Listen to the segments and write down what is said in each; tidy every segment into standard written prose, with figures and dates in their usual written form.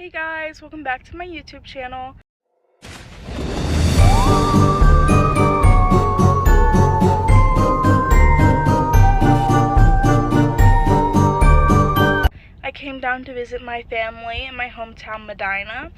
Hey guys, welcome back to my YouTube channel. I came down to visit my family in my hometown Medina,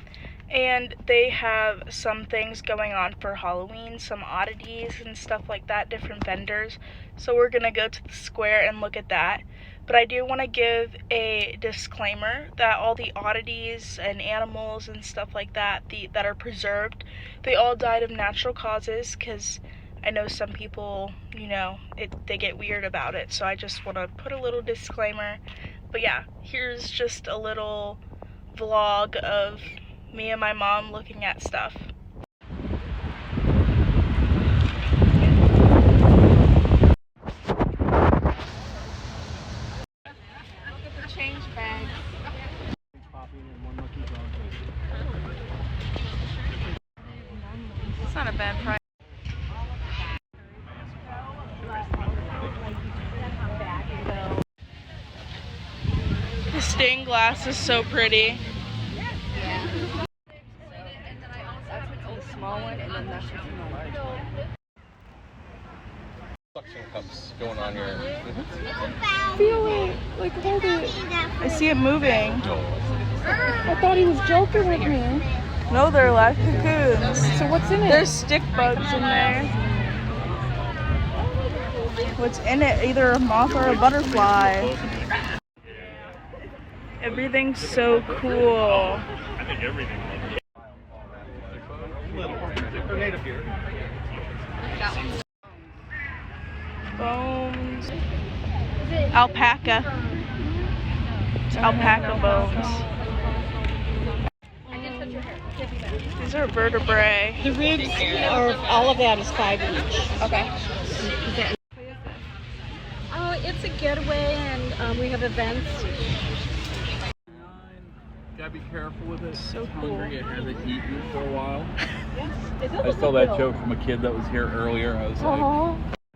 and they have some things going on for Halloween, some oddities and stuff like that, different vendors. So we're gonna go to the square and look at that. But I do want to give a disclaimer that all the oddities and animals and stuff like that that are preserved, they all died of natural causes, because I know some people, they get weird about it. So I just want to put a little disclaimer. But yeah, here's just a little vlog of me and my mom looking at stuff. Change bag. It's not a bad price. The stained glass is so pretty. Yeah. That's the small one, and then that's the small one. Suction cups going on here. Feel it. Like, hold it. I see it moving. I thought he was joking with me. No, they're live cocoons. So what's in it? There's stick bugs in there. What's in it? Either a moth or a butterfly. Everything's so cool. I think everything. Bones. Alpaca. It's alpaca bones. These are vertebrae. The ribs are, all of that is $5 each. Okay. Oh, it's a getaway, and we have events. Gotta be careful with it. So Hungry, cool. it hasn't eaten for a while. I I saw that joke from a kid that was here earlier. I was like,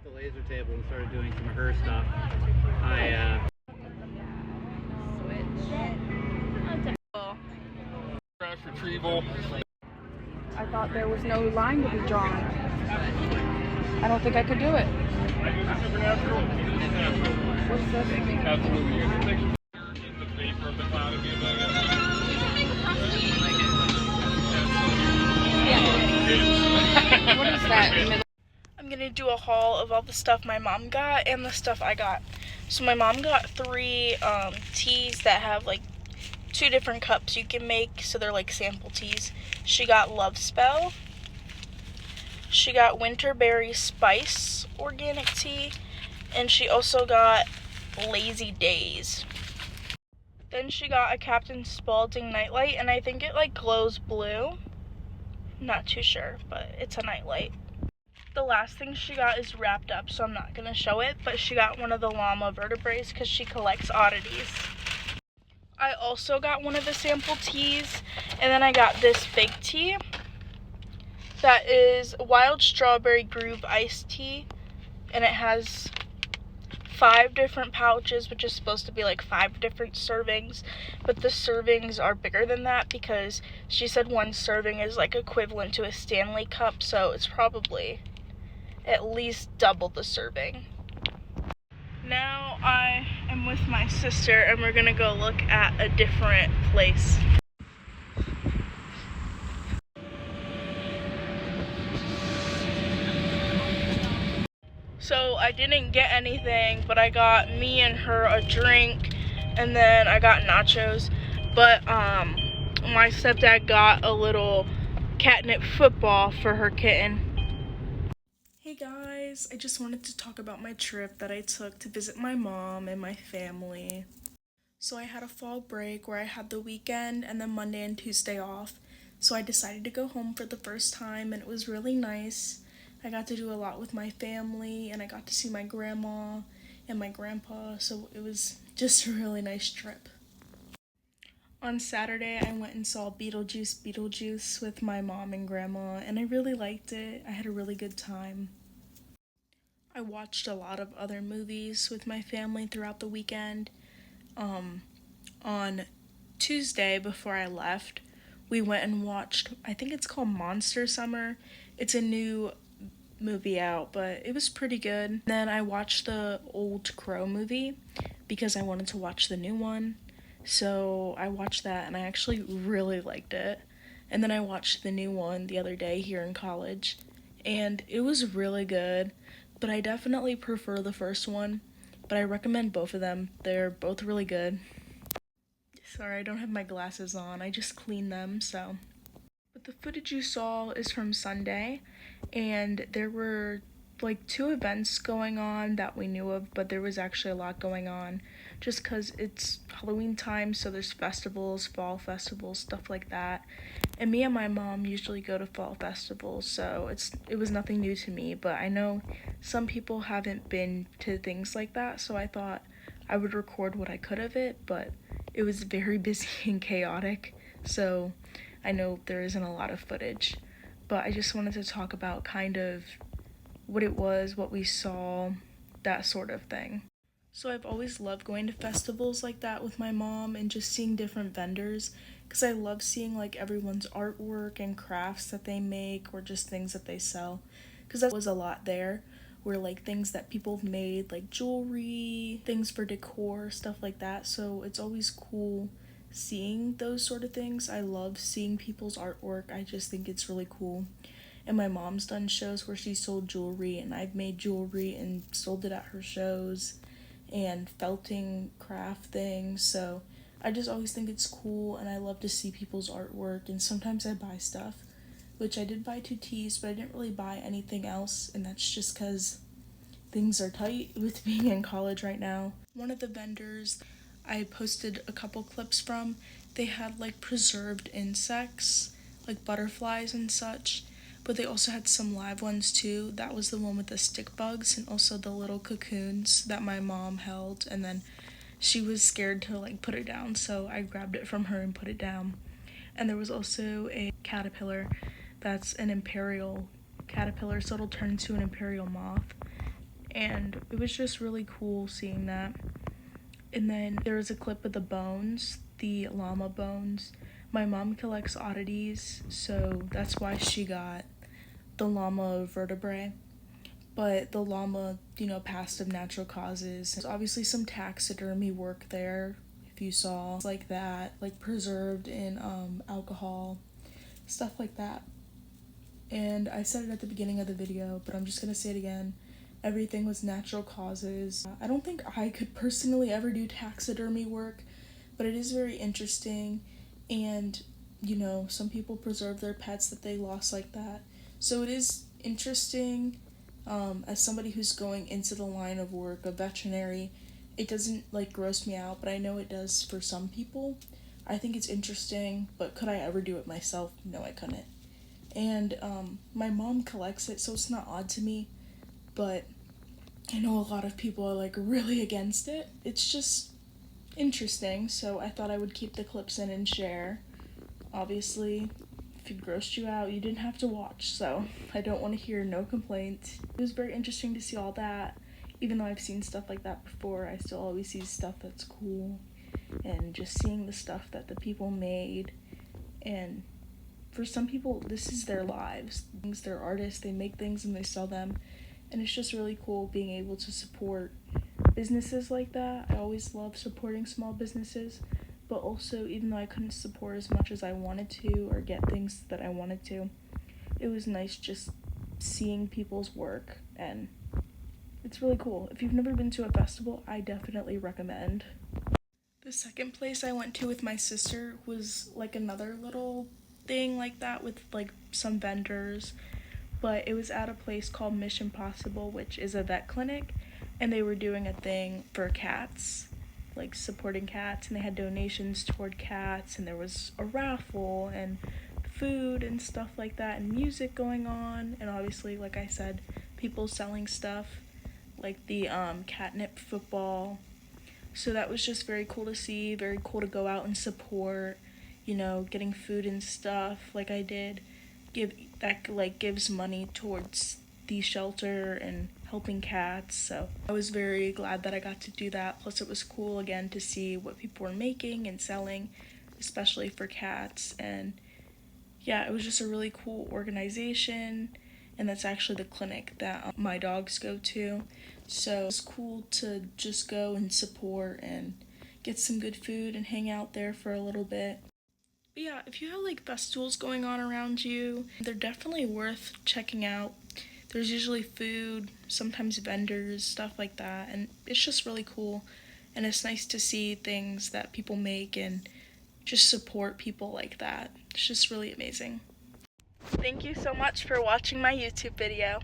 The laser table and started doing some of her stuff. trash retrieval. I thought there was no line to be drawn. I don't think I could do it. Supernatural. What's this? Absolutely. In the vapor of the cloud of being What is that? I'm gonna do a haul of all the stuff my mom got and the stuff I got. So my mom got 3 teas that have like 2 different cups you can make, so they're like sample teas. She got Love Spell. She got Winterberry Spice organic tea, and she also got Lazy Days. Then she got a Captain Spaulding nightlight, and I think it like glows blue. Not too sure, but it's a nightlight. The last thing she got is wrapped up, so I'm not gonna show it, but she got one of the llama vertebrae because she collects oddities. I also got one of the sample teas, and then I got this fig tea that is wild strawberry groove iced tea, and it has 5 different pouches, which is supposed to be like 5 different servings, but the servings are bigger than that because she said 1 serving is like equivalent to a Stanley cup, so it's probably at least double the serving. Now I am with my sister, and we're gonna go look at a different place. So I didn't get anything, but I got me and her a drink, and then I got nachos. But my stepdad got a little catnip football for her kitten. Hey guys, I just wanted to talk about my trip that I took to visit my mom and my family. So I had a fall break where I had the weekend and then Monday and Tuesday off. So I decided to go home for the first time, and it was really nice. I got to do a lot with my family, and I got to see my grandma and my grandpa, so it was just a really nice trip. On Saturday, I went and saw Beetlejuice with my mom and grandma, and I really liked it. I had a really good time. I watched a lot of other movies with my family throughout the weekend. On Tuesday before I left, we went and watched, I think it's called Monster Summer. It's a new movie out, but it was pretty good. Then I watched the old Crow movie because I wanted to watch the new one. So I watched that and I actually really liked it. And then I watched the new one the other day here in college, and it was really good. But I definitely prefer the first one. But I recommend both of them. They're both really good. Sorry, I don't have my glasses on. I just cleaned them, so. But the footage you saw is from Sunday, and there were like 2 events going on that we knew of, but there was actually a lot going on just because it's Halloween time, so there's festivals, fall festivals, stuff like that. And me and my mom usually go to fall festivals, so it was nothing new to me, but I know some people haven't been to things like that, so I thought I would record what I could of it, but it was very busy and chaotic, so I know there isn't a lot of footage. But I just wanted to talk about kind of what it was, what we saw, that sort of thing. So I've always loved going to festivals like that with my mom and just seeing different vendors because I love seeing like everyone's artwork and crafts that they make or just things that they sell, because that was a lot there where like things that people have made, like jewelry, things for decor, stuff like that. So it's always cool seeing those sort of things. I love seeing people's artwork. I just think it's really cool. And my mom's done shows where she sold jewelry, and I've made jewelry and sold it at her shows and felting craft things. So I just always think it's cool, and I love to see people's artwork. And sometimes I buy stuff, which I did buy 2 teas, but I didn't really buy anything else, and that's just because things are tight with being in college right now. One of the vendors I posted a couple clips from, they had like preserved insects, like butterflies and such, but they also had some live ones too. That was the one with the stick bugs and also the little cocoons that my mom held, and then she was scared to like put it down, so I grabbed it from her and put it down. And there was also a caterpillar that's an imperial caterpillar, so it'll turn into an imperial moth. And it was just really cool seeing that. And then there was a clip of the bones, the llama bones. My mom collects oddities, so that's why she got the llama vertebrae. But the llama, passed of natural causes. There's obviously some taxidermy work there, if you saw, like that, like preserved in alcohol, stuff like that. And I said it at the beginning of the video, but I'm just gonna say it again. Everything was natural causes. I don't think I could personally ever do taxidermy work, but it is very interesting. And, some people preserve their pets that they lost like that. So it is interesting. As somebody who's going into the line of work, a veterinary, it doesn't like gross me out, but I know it does for some people. I think it's interesting, but could I ever do it myself? No, I couldn't. And my mom collects it, so it's not odd to me, but I know a lot of people are like really against it. It's just interesting, so I thought I would keep the clips in and share. Obviously, if it grossed you out, you didn't have to watch, so I don't want to hear no complaints. It was very interesting to see all that. Even though I've seen stuff like that before, I still always see stuff that's cool, and just seeing the stuff that the people made. And for some people, this is their lives. They're artists, they make things and they sell them, and it's just really cool being able to support businesses like that. I always love supporting small businesses, but also, even though I couldn't support as much as I wanted to or get things that I wanted to, it was nice just seeing people's work, and it's really cool. If you've never been to a festival, I definitely recommend. The second place I went to with my sister was like another little thing like that with like some vendors, but it was at a place called Mission Possible, which is a vet clinic, and they were doing a thing for cats, like supporting cats, and they had donations toward cats, and there was a raffle and food and stuff like that, and music going on, and obviously, like I said, people selling stuff like the catnip football. So that was just very cool to see, very cool to go out and support, getting food and stuff like I did. Gives money towards the shelter and helping cats. So I was very glad that I got to do that. Plus it was cool again to see what people were making and selling. especially for cats. And yeah, it was just a really cool organization, and that's actually the clinic that my dogs go to. So it's cool to just go and support and get some good food and hang out there for a little bit. But yeah, if you have like festivals going on around you, they're definitely worth checking out. There's usually food, sometimes vendors, stuff like that, and it's just really cool. And it's nice to see things that people make and just support people like that. It's just really amazing. Thank you so much for watching my YouTube video.